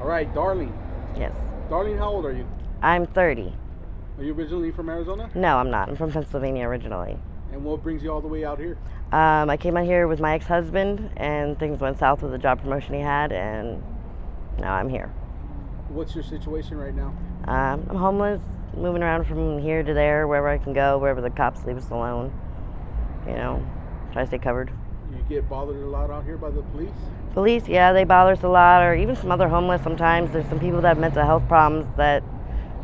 All right, Darlene. Yes. Darlene, how old are you? I'm 30. Are you originally from Arizona? No, I'm not. I'm from Pennsylvania originally. And what brings you all the way out here? I came out here with my ex-husband, and things went south with the job promotion he had, and now I'm here. What's your situation right now? I'm homeless, moving around from here to there, wherever I can go, wherever the cops leave us alone. You know, try to stay covered. You get bothered a lot out here by the police? Police, yeah, they bother us a lot, or even some other homeless sometimes. There's some people that have mental health problems that,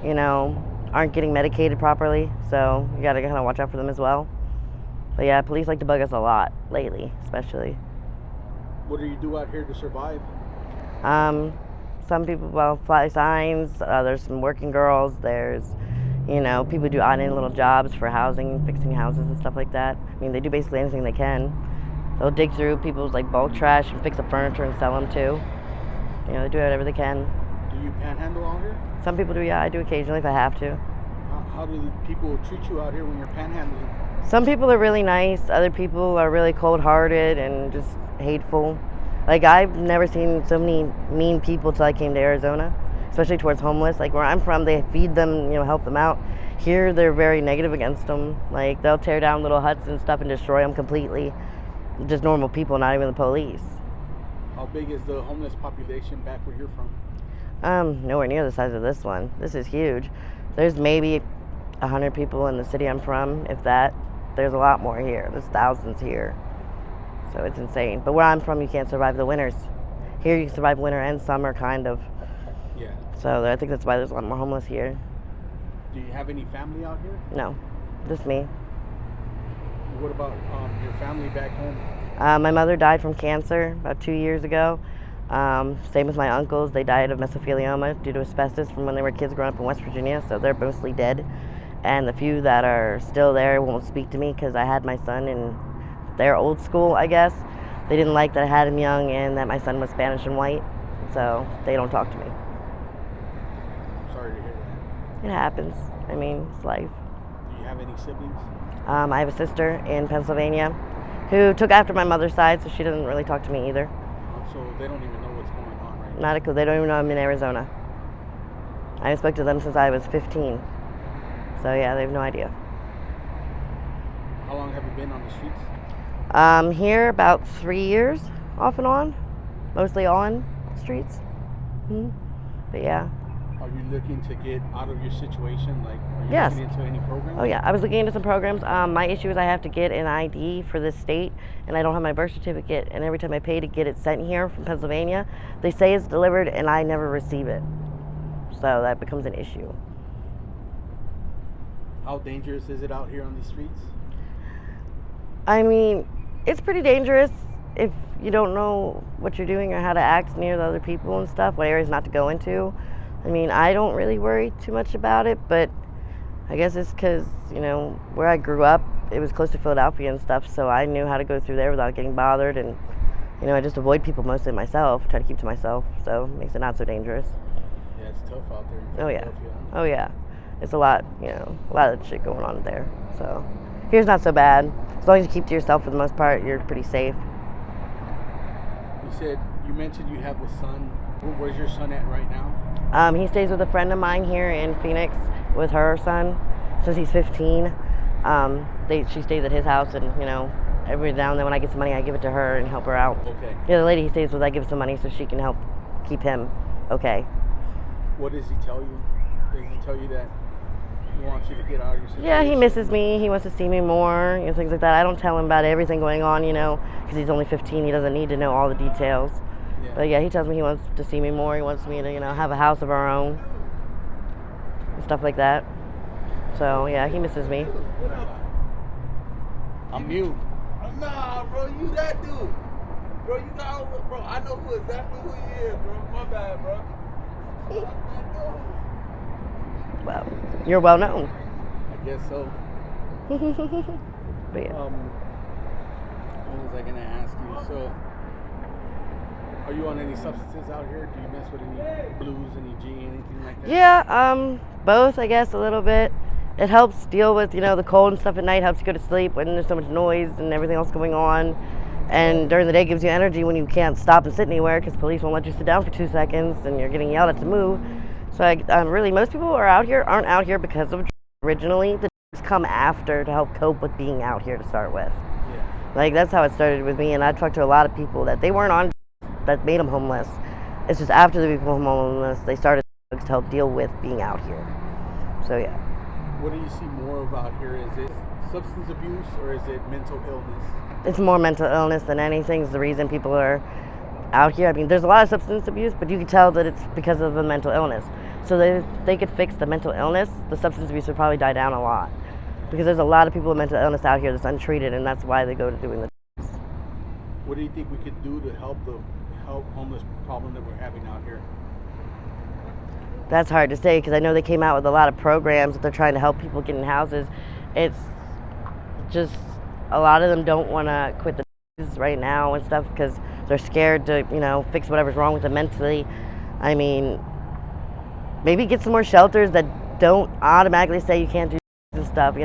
aren't getting medicated properly, so you gotta kind of watch out for them as well. But yeah, police like to bug us a lot lately, especially. What do you do out here to survive? Some people, fly signs. There's some working girls. There's, people who do odd and little jobs for housing, fixing houses and stuff like that. I mean, they do basically anything they can. They'll dig through people's bulk trash and fix up furniture and sell them too. They do whatever they can. Do you panhandle out here? Some people do, yeah. I do occasionally if I have to. How do the people treat you out here when you're panhandling? Some people are really nice. Other people are really cold-hearted and just hateful. I've never seen so many mean people till I came to Arizona, especially towards homeless. Where I'm from, they feed them, help them out. Here, they're very negative against them. They'll tear down little huts and stuff and destroy them completely. Just normal people, not even the police. How big is the homeless population back where you're from? Nowhere near the size of this one. This is huge. There's maybe 100 people in the city I'm from, if that. There's a lot more here. There's thousands here. So it's insane. But where I'm from, you can't survive the winters. Here you can survive winter and summer, kind of. Yeah. So I think that's why there's a lot more homeless here. Do you have any family out here? No, just me. What about your family back home? My mother died from cancer about 2 years ago. Same with my uncles. They died of mesothelioma due to asbestos from when they were kids growing up in West Virginia, so they're mostly dead. And the few that are still there won't speak to me because I had my son in their old school, I guess. They didn't like that I had him young and that my son was Spanish and white, so they don't talk to me. Sorry to hear that. It happens. I mean, it's life. Do you have any siblings? I have a sister in Pennsylvania who took after my mother's side, so she doesn't really talk to me either. So they don't even know what's going on right now? Not a clue. They don't even know I'm in Arizona. I haven't spoken to them since I was 15. So yeah, they have no idea. How long have you been on the streets? Here about 3 years, off and on. Mostly on streets. But yeah. Are you looking to get out of your situation? Are you Yes. looking into any programs? Oh yeah, I was looking into some programs. My issue is I have to get an ID for this state, and I don't have my birth certificate. And every time I pay to get it sent here from Pennsylvania, they say it's delivered, and I never receive it. So that becomes an issue. How dangerous is it out here on these streets? I mean, it's pretty dangerous if you don't know what you're doing or how to act near the other people and stuff, what areas not to go into. I mean, I don't really worry too much about it, but I guess it's because, where I grew up, it was close to Philadelphia and stuff, so I knew how to go through there without getting bothered, and, I just avoid people mostly myself, try to keep to myself, so it makes it not so dangerous. Yeah, it's tough out there in Oh, yeah. Philadelphia. Oh, yeah. It's a lot, a lot of shit going on there, so here's not so bad. As long as you keep to yourself for the most part, you're pretty safe. You mentioned you have a son. Where's your son at right now? He stays with a friend of mine here in Phoenix with her son since he's 15. She stays at his house, and every now and then when I get some money, I give it to her and help her out. Okay. Yeah, the lady he stays with, I give some money so she can help keep him okay. What does he tell you? Does he tell you that he wants you to get out of your situation? Yeah, he misses me. He wants to see me more, things like that. I don't tell him about everything going on, because he's only 15. He doesn't need to know all the details. Yeah. But yeah, he tells me he wants to see me more. He wants me to, have a house of our own and stuff like that. So yeah, he misses me. I'm mute. Nah, bro, you that dude. Bro, you got, bro, I know exactly who he is, bro. My bad, bro. Well, you're well known. I guess so. But yeah. What was I going to ask you? So, are you on any substances out here? Do you mess with any blues, any G, anything like that? Yeah, both, I guess, a little bit. It helps deal with, the cold and stuff at night, helps you go to sleep when there's so much noise and everything else going on. And during the day, it gives you energy when you can't stop and sit anywhere because police won't let you sit down for 2 seconds and you're getting yelled at to move. So really, most people who are out here aren't out here because of drugs originally. The drugs come after to help cope with being out here to start with. Yeah. Like, that's how it started with me, and I talked to a lot of people that they weren't on drugs that made them homeless. It's just after they became homeless, they started drugs to help deal with being out here. So, yeah. What do you see more of out here? Is it substance abuse or is it mental illness? It's more mental illness than anything is the reason people are out here. I mean, there's a lot of substance abuse, but you can tell that it's because of the mental illness. So they could fix the mental illness, the substance abuse would probably die down a lot. Because there's a lot of people with mental illness out here that's untreated, and that's why they go to doing the drugs. What do you think we could do to help the homeless problem that we're having out here? That's hard to say because I know they came out with a lot of programs that they're trying to help people get in houses. It's just a lot of them don't want to quit the drugs right now and stuff because they're scared to, fix whatever's wrong with them mentally. I mean, maybe get some more shelters that don't automatically say you can't do drugs and stuff,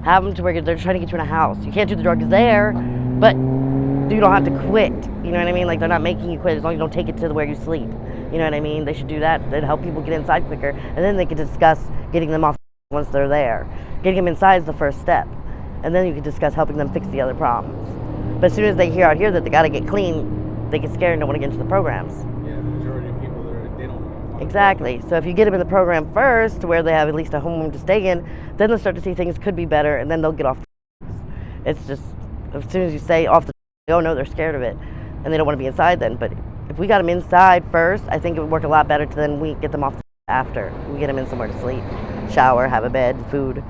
Have them to where they're trying to get you in a house. You can't do the drugs there, but you don't have to quit. You know what I mean? Like, they're not making you quit as long as you don't take it to where you sleep. You know what I mean? They should do that. That'd help people get inside quicker, and then they could discuss getting them off once they're there. Getting them inside is the first step, and then you could discuss helping them fix the other problems. But as soon as they hear out here that they got to get clean, they get scared and don't want to get into the programs. Yeah, the majority of people they don't want to. Exactly. So if you get them in the program first, to where they have at least a home to stay in, then they'll start to see things could be better, and then they'll get off. It's just as soon as you say off the, oh no, they're scared of it, and they don't want to be inside then. But if we got them inside first, I think it would work a lot better to then we get them off after. We get them in somewhere to sleep, shower, have a bed, food.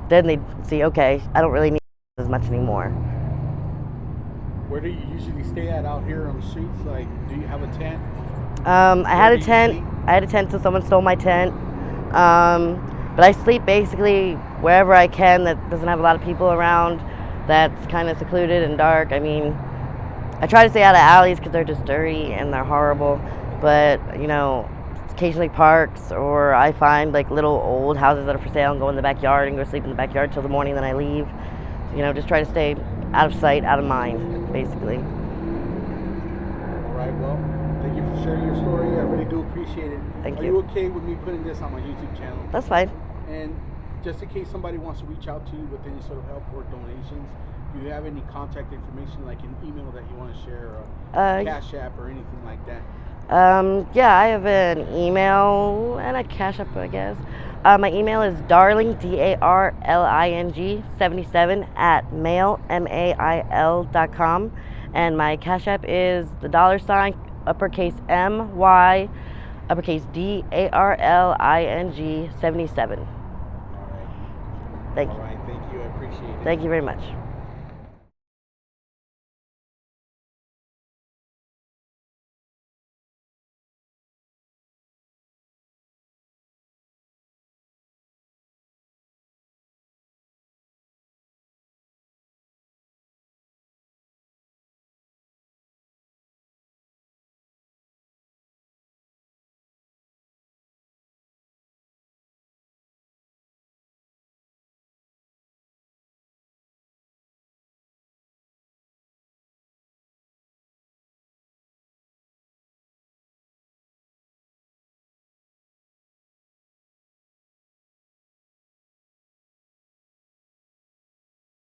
Then they'd see, okay, I don't really need as much anymore. Where do you usually stay at out here on the streets? Like, do you have a tent? I had a tent. I had a tent till someone stole my tent. But I sleep basically wherever I can that doesn't have a lot of people around, that's kind of secluded and dark. I mean, I try to stay out of alleys because they're just dirty and they're horrible. But, occasionally parks, or I find like little old houses that are for sale and go in the backyard and go sleep in the backyard till the morning, then I leave. Just try to stay out of sight, out of mind, basically. All right, well, thank you for sharing your story. I really do appreciate it. Thank you. Are you okay with me putting this on my YouTube channel? That's fine. And just in case somebody wants to reach out to you with any sort of help or donations, do you have any contact information, like an email that you want to share, or a Cash App or anything like that? Yeah, I have an email and a Cash App, I guess. My email is darling, DARLING 77 at mail, MAIL.com, and my Cash App is the $, uppercase MY, uppercase DARLING 77. All right. Thank you. All right, thank you. I appreciate it. Thank you very much.